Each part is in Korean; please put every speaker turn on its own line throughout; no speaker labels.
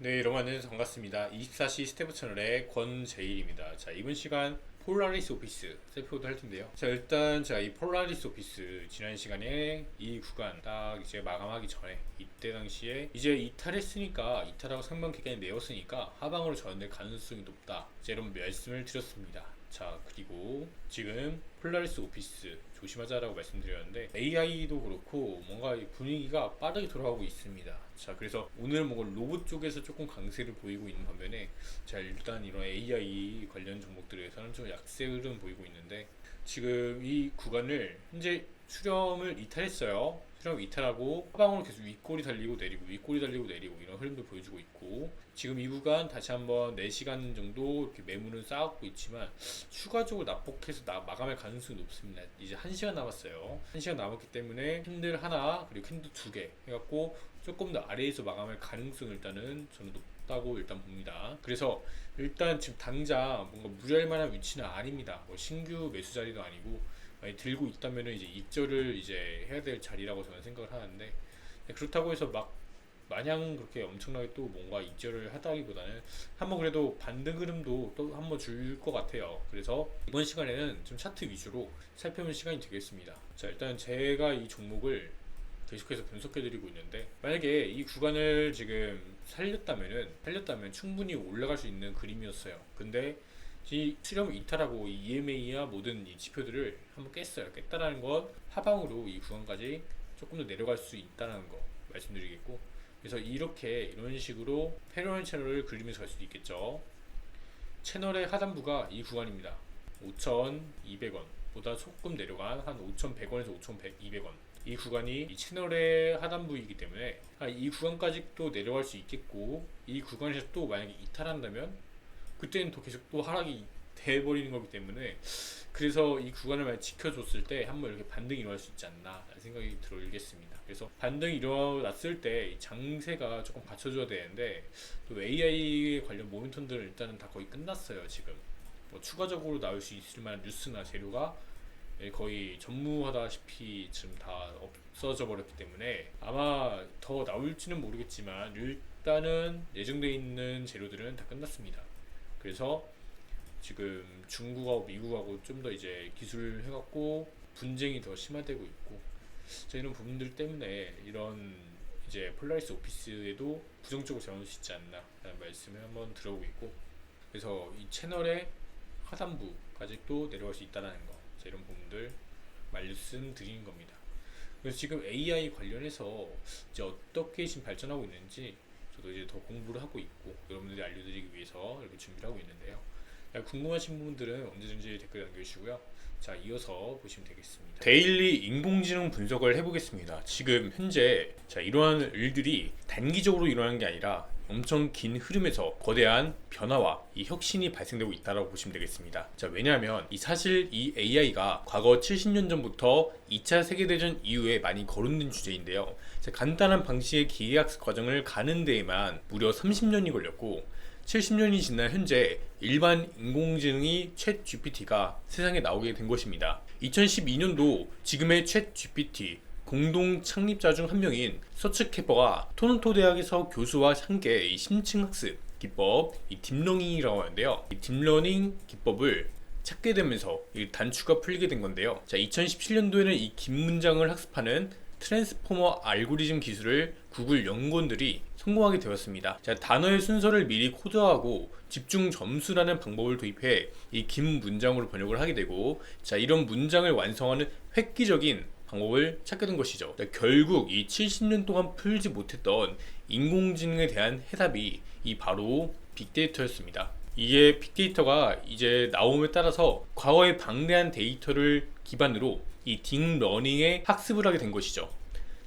네, 여러분 안녕하세요. 반갑습니다. 24시 스태프 채널의 권재일입니다. 자, 이번 시간 폴라리스 오피스 살펴보도록 할 텐데요. 자, 일단 제가 이 폴라리스 오피스 지난 시간에 이 구간 딱 이제 마감하기 전에 이때 당시에 이제 이탈했으니까 이탈하고 상반 기간이 내었으니까 하방으로 전환될 가능성이 높다. 이제 이런 말씀을 드렸습니다. 자, 그리고 지금 폴라리스 오피스 조심하자라고 말씀드렸는데 AI도 그렇고 뭔가 분위기가 빠르게 돌아가고 있습니다. 자, 그래서 오늘 뭔가 로봇 쪽에서 조금 강세를 보이고 있는 반면에 자, 일단 이런 AI 관련 종목들에서는 좀 약세 흐름 보이고 있는데 지금 이 구간을 현재 수렴을 이탈했어요. 수렴 이탈하고 하방으로 계속 윗골이 달리고 내리고 윗골이 달리고 내리고 이런 흐름도 보여주고 있고 지금 이 구간 다시 한번 4시간 정도 이렇게 매물은 쌓았고 있지만 추가적으로 낙폭해서 마감할 가능성이 높습니다. 이제 1시간 남았어요. 1시간 남았기 때문에 캔들 하나 그리고 캔들 2개 해갖고 조금 더 아래에서 마감할 가능성을 일단은 저는 높다고 일단 봅니다. 그래서 일단 지금 당장 뭔가 무리할 만한 위치는 아닙니다. 뭐 신규 매수 자리도 아니고 많이 들고 있다면은 이제 입절을 이제 해야 될 자리라고 저는 생각을 하는데 그렇다고 해서 막 마냥 그렇게 엄청나게 또 뭔가 입절을 하다기보다는 한번 그래도 반등 흐름도 또 한번 줄 것 같아요. 그래서 이번 시간에는 좀 차트 위주로 살펴보는 시간이 되겠습니다. 자, 일단 제가 이 종목을 계속해서 분석해드리고 있는데 만약에 이 구간을 지금 살렸다면 충분히 올라갈 수 있는 그림이었어요. 근데 이 수렴 이탈하고 이 EMA와 모든 이 지표들을 한번 깼어요. 깼다라는 건 하방으로 이 구간까지 조금 더 내려갈 수 있다는 거 말씀드리겠고, 그래서 이런 식으로 패러럴 채널을 그리면서 갈 수도 있겠죠. 채널의 하단부가 이 구간입니다. 5,200원 보다 조금 내려간 한 5,100원에서 5,200원 이 구간이 이 채널의 하단부이기 때문에 이 구간까지 또 내려갈 수 있겠고, 이 구간에서 또 만약에 이탈한다면 그때는 또 계속 또 하락이 돼버리는 거기 때문에 그래서 이 구간을 만약 지켜줬을 때 한번 이렇게 반등이 일어날 수 있지 않나 생각이 들겠습니다. 그래서 반등이 일어났을 때 장세가 조금 받쳐줘야 되는데 또 AI 관련 모멘텀들은 일단은 다 거의 끝났어요. 지금 뭐 추가적으로 나올 수 있을 만한 뉴스나 재료가 거의 전무하다시피 지금 다 없어져 버렸기 때문에 아마 더 나올지는 모르겠지만 일단은 예정되어 있는 재료들은 다 끝났습니다. 그래서 지금 중국하고 미국하고 좀 더 이제 기술 해갖고 분쟁이 더 심화되고 있고 이런 부분들 때문에 이런 이제 폴라리스 오피스에도 부정적으로 작용할 수 있지 않나 라는 말씀을 한번 들어보고 있고, 그래서 이 채널의 하단부까지 또 내려갈 수 있다는 거 이런 부분들 말씀드리는 겁니다. 그래서 지금 AI 관련해서 이제 어떻게 지금 발전하고 있는지 저도 이제 더 공부를 하고 있고 여러분들이 알려드리기 위해서 이렇게 준비를 하고 있는데요. 궁금하신 부분들은 언제든지 댓글 남겨주시고요. 자, 이어서 보시면 되겠습니다. 데일리 인공지능 분석을 해보겠습니다. 지금 현재 이러한 일들이 단기적으로 일어나는 게 아니라 엄청 긴 흐름에서 거대한 변화와 이 혁신이 발생되고 있다고 보시면 되겠습니다. 자, 왜냐하면 사실 이 AI가 과거 70년 전부터 2차 세계대전 이후에 많이 거론된 주제인데요. 자, 간단한 방식의 기계학습 과정을 가는 데에만 무려 30년이 걸렸고 70년이 지난 현재 일반 인공지능이 챗 GPT가 세상에 나오게 된 것입니다. 2012년도 지금의 챗 GPT 공동 창립자 중 한 명인 서츠케퍼가 토론토 대학에서 교수와 함께 이 심층 학습 기법, 이 딥러닝이라고 하는데요. 이 딥러닝 기법을 찾게 되면서 이 단추가 풀리게 된 건데요. 자, 2017년도에는 이 긴 문장을 학습하는 트랜스포머 알고리즘 기술을 구글 연구원들이 성공하게 되었습니다. 자, 단어의 순서를 미리 코드하고 집중 점수라는 방법을 도입해 이 긴 문장으로 번역을 하게 되고, 자, 이런 문장을 완성하는 획기적인 방법을 찾게 된 것이죠. 자, 결국 이 70년 동안 풀지 못했던 인공지능에 대한 해답이 바로 빅데이터였습니다. 이게 빅데이터가 이제 나옴에 따라서 과거의 방대한 데이터를 기반으로 이 딥러닝의 학습을 하게 된 것이죠.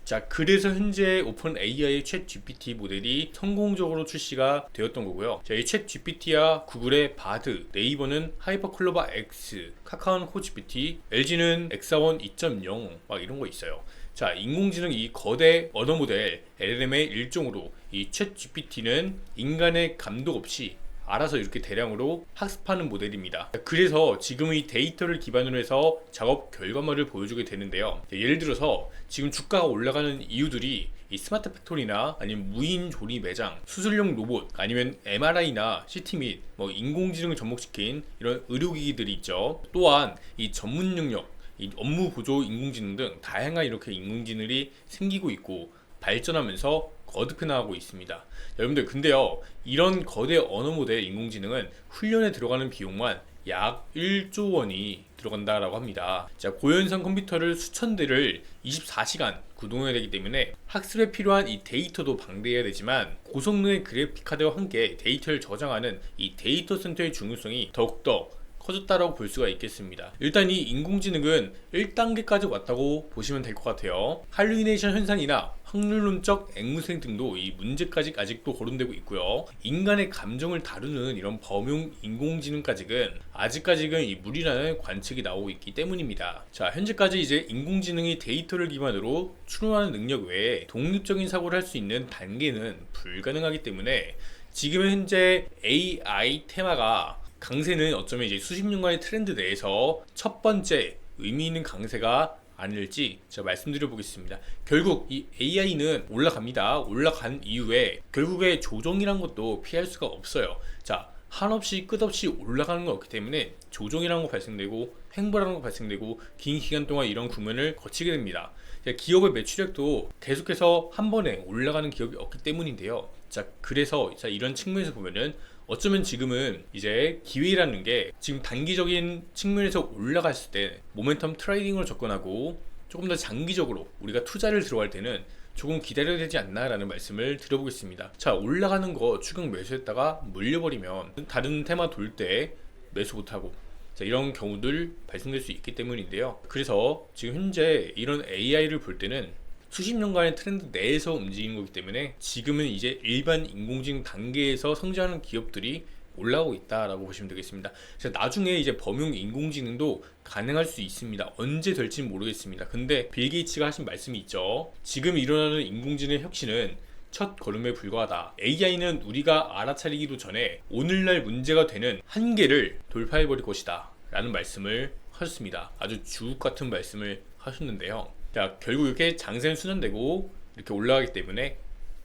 자, 그래서 현재 오픈 AI의 챗 GPT 모델이 성공적으로 출시가 되었던 거고요. 자, 이 챗 GPT야 구글의 바드, 네이버는 하이퍼클로바 X, 카카오는 코GPT, LG는 엑사원 2.0 막 이런 거 있어요. 자, 인공지능 이 거대 언어 모델 LLM의 일종으로 이 챗 GPT는 인간의 감독 없이 알아서 이렇게 대량으로 학습하는 모델입니다. 그래서 지금 이 데이터를 기반으로 해서 작업 결과물을 보여주게 되는데요. 예를 들어서 지금 주가가 올라가는 이유들이 이 스마트 팩토리나 아니면 무인 조리 매장, 수술용 로봇, 아니면 MRI나 CT 및 뭐 인공지능을 접목시킨 이런 의료기기들이 있죠. 또한 이 전문 영역, 이 업무 보조 인공지능 등 다양한 이렇게 인공지능이 생기고 있고 발전하면서 거듭해 나가고 있습니다. 여러분들 근데요, 이런 거대 언어 모델 인공지능은 훈련에 들어가는 비용만 약 1조 원이 들어간다라고 합니다. 자, 고현상 컴퓨터를 수천 대를 24시간 구동해야 되기 때문에 학습에 필요한 이 데이터도 방대해야 되지만 고성능의 그래픽 카드와 함께 데이터를 저장하는 이 데이터 센터의 중요성이 더욱더 커졌다라고 볼 수가 있겠습니다. 일단 이 인공지능은 1단계까지 왔다고 보시면 될 것 같아요. 할루이네이션 현상이나 확률론적 앵무새 등도 이 문제까지 아직도 거론되고 있고요. 인간의 감정을 다루는 이런 범용 인공지능까지는 아직까지는 이 무리라는 관측이 나오고 있기 때문입니다. 자, 현재까지 이제 인공지능이 데이터를 기반으로 추론하는 능력 외에 독립적인 사고를 할 수 있는 단계는 불가능하기 때문에 지금 현재 AI 테마가 강세는 어쩌면 이제 수십 년간의 트렌드 내에서 첫 번째 의미 있는 강세가 아닐지 제가 말씀드려 보겠습니다. 결국 이 AI는 올라갑니다. 올라간 이후에 결국에 조정이란 것도 피할 수가 없어요. 자, 한없이 끝없이 올라가는 건 없기 때문에 조정이라는 거 발생되고 횡보라는 거 발생되고 긴 기간 동안 이런 국면을 거치게 됩니다. 기업의 매출액도 계속해서 한 번에 올라가는 기업이 없기 때문인데요. 자, 그래서 이런 측면에서 보면은 어쩌면 지금은 이제 기회라는 게 지금 단기적인 측면에서 올라갔을 때 모멘텀 트레이딩으로 접근하고 조금 더 장기적으로 우리가 투자를 들어갈 때는 조금 기다려야 되지 않나 라는 말씀을 드려보겠습니다. 자, 올라가는 거 추격 매수했다가 물려버리면 다른 테마 돌 때 매수 못하고, 자, 이런 경우들 발생될 수 있기 때문인데요. 그래서 지금 현재 이런 AI를 볼 때는 수십 년간의 트렌드 내에서 움직이는 거기 때문에 지금은 이제 일반 인공지능 단계에서 성장하는 기업들이 올라오고 있다라고 보시면 되겠습니다. 나중에 이제 범용 인공지능도 가능할 수 있습니다. 언제 될지는 모르겠습니다. 근데 빌 게이츠가 하신 말씀이 있죠. 지금 일어나는 인공지능 혁신은 첫 걸음에 불과하다. AI는 우리가 알아차리기도 전에 오늘날 문제가 되는 한계를 돌파해버릴 것이다 라는 말씀을 하셨습니다. 아주 주옥 같은 말씀을 하셨는데요. 자, 결국 이렇게 장세는 순환되고 이렇게 올라가기 때문에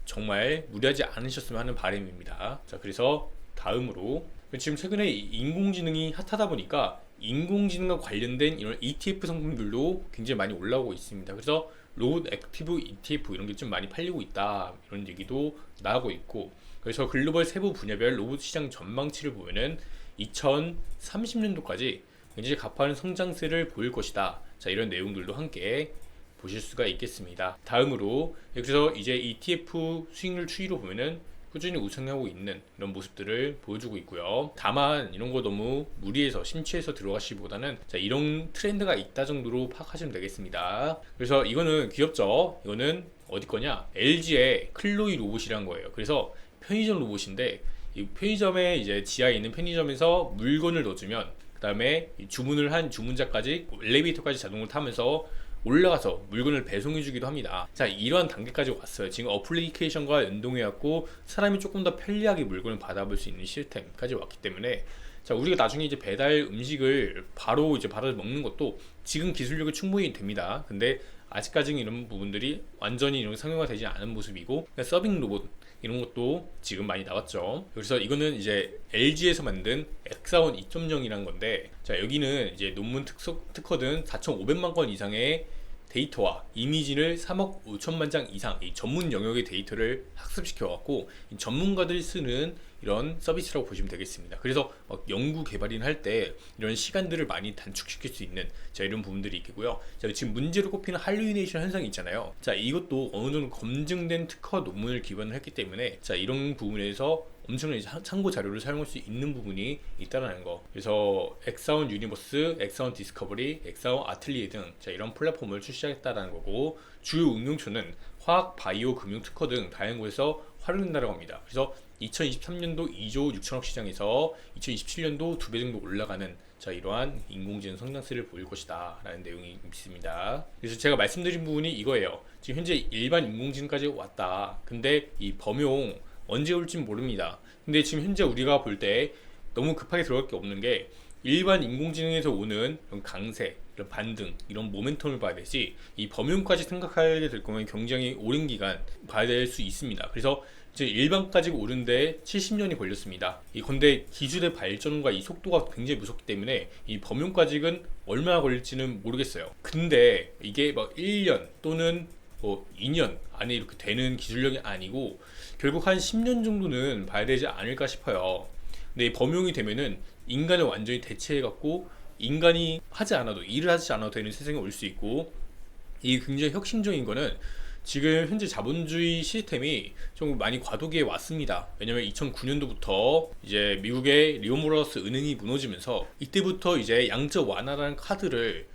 정말 무리하지 않으셨으면 하는 바람입니다. 자, 그래서 다음으로 지금 최근에 인공지능이 핫하다 보니까 인공지능과 관련된 이런 ETF 상품들도 굉장히 많이 올라오고 있습니다. 그래서 로봇 액티브 ETF 이런 게 좀 많이 팔리고 있다 이런 얘기도 나오고 있고, 그래서 글로벌 세부 분야별 로봇 시장 전망치를 보면은 2030년도까지 굉장히 가파른 성장세를 보일 것이다. 자, 이런 내용들도 함께 보실 수가 있겠습니다. 다음으로 그래서 이제 ETF 수익률 추이로 보면은 꾸준히 우상하고 있는 이런 모습들을 보여주고 있고요. 다만 이런 거 너무 무리해서 심취해서 들어가시기보다는 자, 이런 트렌드가 있다 정도로 파악하시면 되겠습니다. 그래서 이거는 귀엽죠? 이거는 어디 거냐? LG의 클로이 로봇이란 거예요. 그래서 편의점 로봇인데 이 편의점에 이제 지하에 있는 편의점에서 물건을 넣어주면 그 다음에 주문을 한 주문자까지 엘리베이터까지 자동으로 타면서 올라가서 물건을 배송해주기도 합니다. 자, 이러한 단계까지 왔어요. 지금 어플리케이션과 연동해갖고 사람이 조금 더 편리하게 물건을 받아볼 수 있는 시스템까지 왔기 때문에 자, 우리가 나중에 이제 배달 음식을 바로 이제 받아 먹는 것도 지금 기술력이 충분히 됩니다. 근데 아직까지는 이런 부분들이 완전히 이런 상용화 되지 않은 모습이고, 서빙 로봇 이런 것도 지금 많이 나왔죠. 그래서 이거는 이제 LG에서 만든 엑사원 2.0이란 건데, 자, 여기는 이제 논문 특허든 4,500만 건 이상의 데이터와 이미지를 3억 5천만 장 이상 이 전문 영역의 데이터를 학습시켜 갖고 전문가들이 쓰는 이런 서비스라고 보시면 되겠습니다. 그래서 연구 개발이나 할 때 이런 시간들을 많이 단축시킬 수 있는 자, 이런 부분들이 있고요. 자, 지금 문제로 꼽히는 할루이네이션 현상이 있잖아요. 자, 이것도 어느 정도 검증된 특허 논문을 기반으로 했기 때문에 자, 이런 부분에서 엄청난 참고 자료를 사용할 수 있는 부분이 있다는 거. 그래서 엑사원 유니버스, 엑사원 디스커버리, 엑사원 아틀리에 등 자, 이런 플랫폼을 출시하겠다는 거고, 주요 응용처는 화학, 바이오, 금융, 특허 등 다양한 곳에서 활용된다고 합니다. 그래서 2023년도 2조 6천억 시장에서 2027년도 2배 정도 올라가는 자, 이러한 인공지능 성장세를 보일 것이다 라는 내용이 있습니다. 그래서 제가 말씀드린 부분이 이거예요. 지금 현재 일반 인공지능까지 왔다. 근데 이 범용 언제 올지 모릅니다. 근데 지금 현재 우리가 볼 때 너무 급하게 들어갈 게 없는 게 일반 인공지능에서 오는 강세, 이런 반등, 이런 모멘텀을 봐야 되지 이 범용까지 생각하게 될 거면 굉장히 오랜 기간 봐야 될 수 있습니다. 그래서 이제 일반까지 오른데 70년이 걸렸습니다. 이 근데 기술의 발전과 이 속도가 굉장히 무섭기 때문에 이 범용까지는 얼마나 걸릴지는 모르겠어요. 근데 이게 막 1년 또는 뭐 2년 안에 이렇게 되는 기술력이 아니고 결국 한 10년 정도는 봐야 되지 않을까 싶어요. 근데 이 범용이 되면은 인간을 완전히 대체해갖고 인간이 하지 않아도 일을 하지 않아도 되는 세상이 올 수 있고, 이게 굉장히 혁신적인 거는 지금 현재 자본주의 시스템이 좀 많이 과도기에 왔습니다. 왜냐면 2009년도부터 이제 미국의 리온 브라더스 은행이 무너지면서 이때부터 이제 양적 완화라는 카드를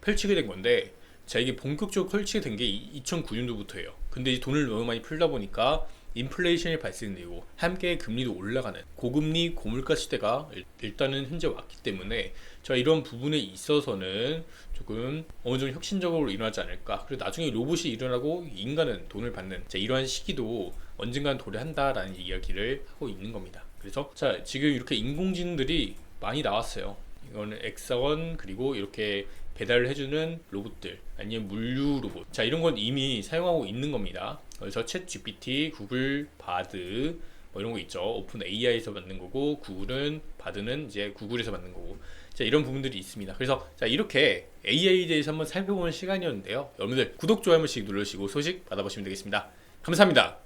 펼치게 된 건데, 자 이게 본격적으로 펼치게 된 게 2009년도부터예요. 근데 이제 돈을 너무 많이 풀다 보니까 인플레이션이 발생되고 함께 금리도 올라가는 고금리 고물가 시대가 일단은 현재 왔기 때문에 저 이런 부분에 있어서는 조금 어느 정도 혁신적으로 일어나지 않을까. 그리고 나중에 로봇이 일어나고 인간은 돈을 받는, 자 이러한 시기도 언젠간 도래한다라는 이야기를 하고 있는 겁니다. 그래서 자 지금 이렇게 인공지능들이 많이 나왔어요. 이거는 엑사원, 그리고 이렇게 배달을 해주는 로봇들, 아니면 물류 로봇, 자 이런 건 이미 사용하고 있는 겁니다. 그래서 챗 GPT, 구글 바드 뭐 이런 거 있죠. 오픈 AI에서 만든 거고, 구글은 바드는 이제 구글에서 만든 거고, 자 이런 부분들이 있습니다. 그래서 자 이렇게 AI에 대해서 한번 살펴보는 시간이었는데요. 여러분들 구독, 좋아요 한 번씩 눌러주시고 소식 받아보시면 되겠습니다. 감사합니다.